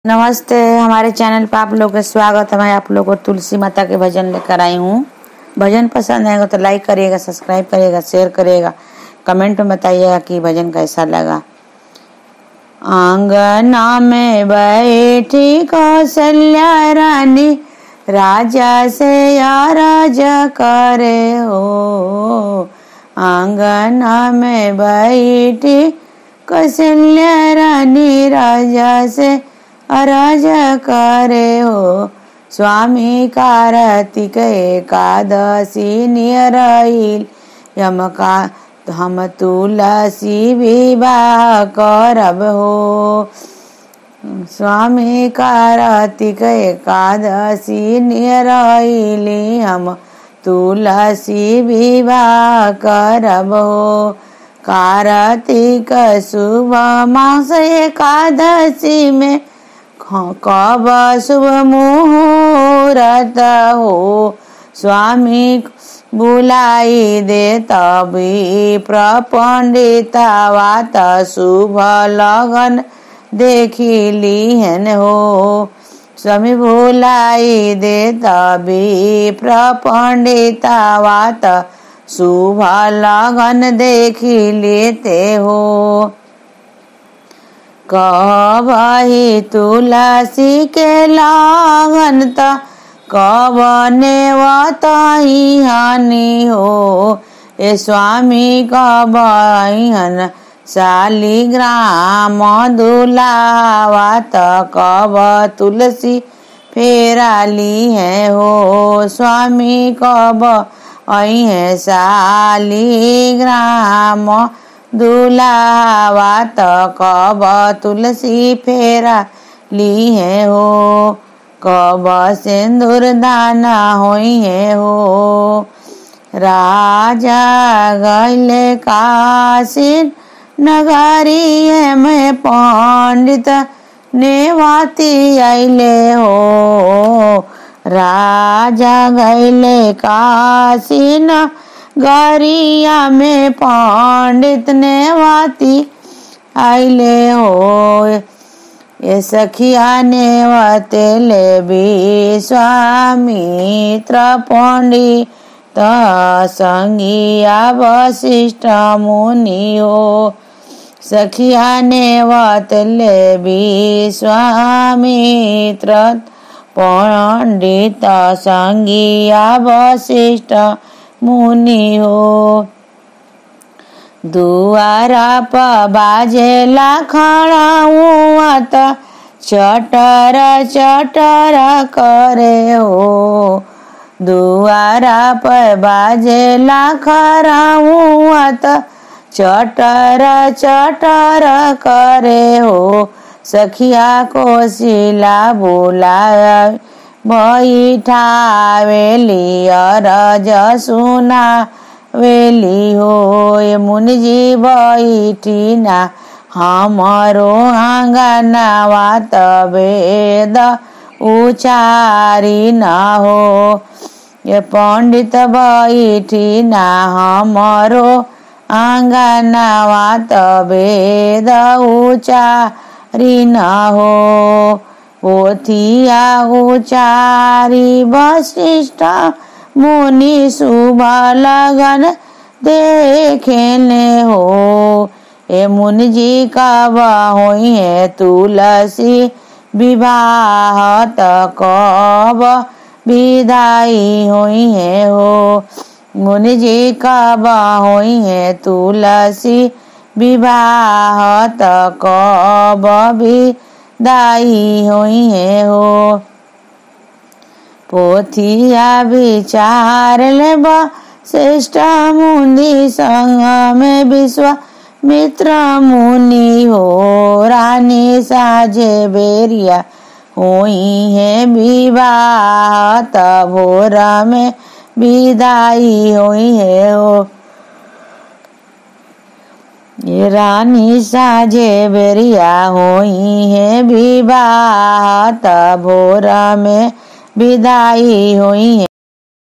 नमस्ते। हमारे चैनल पर आप लोग का स्वागत है। मैं आप लोगों को तुलसी माता के भजन लेकर आई हूँ। भजन पसंद आएगा तो लाइक करिएगा, सब्सक्राइब करिएगा, शेयर करिएगा, कमेंट में बताइएगा कि भजन कैसा लगा। आंगना में बैठी कौशल्या रानी राजा से राजा करे हो। आंगना में बैठी कौशल्या रानी राजा से राजा करे हो। स्वामी कार्तिक एकादशी नियरईल यमका हम तुलसी विवाह करब हो। स्वामी कार्तिक एकादशी नियरईल हम तुलसी विवाह करब हो। कार्तिक शुभ मास एकादशी में कब शुभ मुहूर्त हो। स्वामी बुलाई दे तभी प्रपंडित वात शुभ लगन देखी लिहन हो। स्वामी बुलाई दे तभी प्रपंडित वात शुभ लगन देखी लेते हो। कबही तुलसी के लगन त कब नेवतही हानि हो। ए स्वामी कब हन शालिग्राम दुलावा त कब तुलसी फेराली है हो। स्वामी कब है शालिग्राम दुलावा त कब तुलसी फेरा ली है हो। कब सिंदूर दाना होई है हो। राजा गैले काशी नगरी में पंडित नेवाती आइले हो। राजा गैले काशी गरिया में पंडित नेवाती आइले हो। ये सखिया नेवते ले विश्वामित्र पंडित संगिया वशिष्ठ मुनि हो। सखिया नेवते ले विश्वामित्र पंडित संगिया वशिष्ठ मुनि हो। दुआरा पर बाजेला खड़ाउत चटर चटर करे हो। दुआरा पर बाजेला खड़ाउत चटर चटर करे हो। सखिया कोशिला बुलाया बैठावेली अरज सुना वेली हो। ये मुनि जी बैठी ना हमारो आंगना वात वेद उचारी न हो। ये पंडित बैठी ना हमारो आंगना वात वेद उचारी न हो। पोथिया उचारी वशिष्ठ मुनि शुभ लगन देखेले हो। ए मुनि जी कब होई है तुलसी विवाह त कब विदाई होई है हो। मुनि जी कब होई है तुलसी विवाह त कब विदाई होई है हो। पोथिया विचार ले श्रेष्ठ मुनि संग में विश्वामित्र मुनि हो। रानी साजे बेरिया होई है विवाह त भोर में विदाई होई है हो। ये रानी साजे बेरिया होई है विवाह त भोर में विदाई हुई है।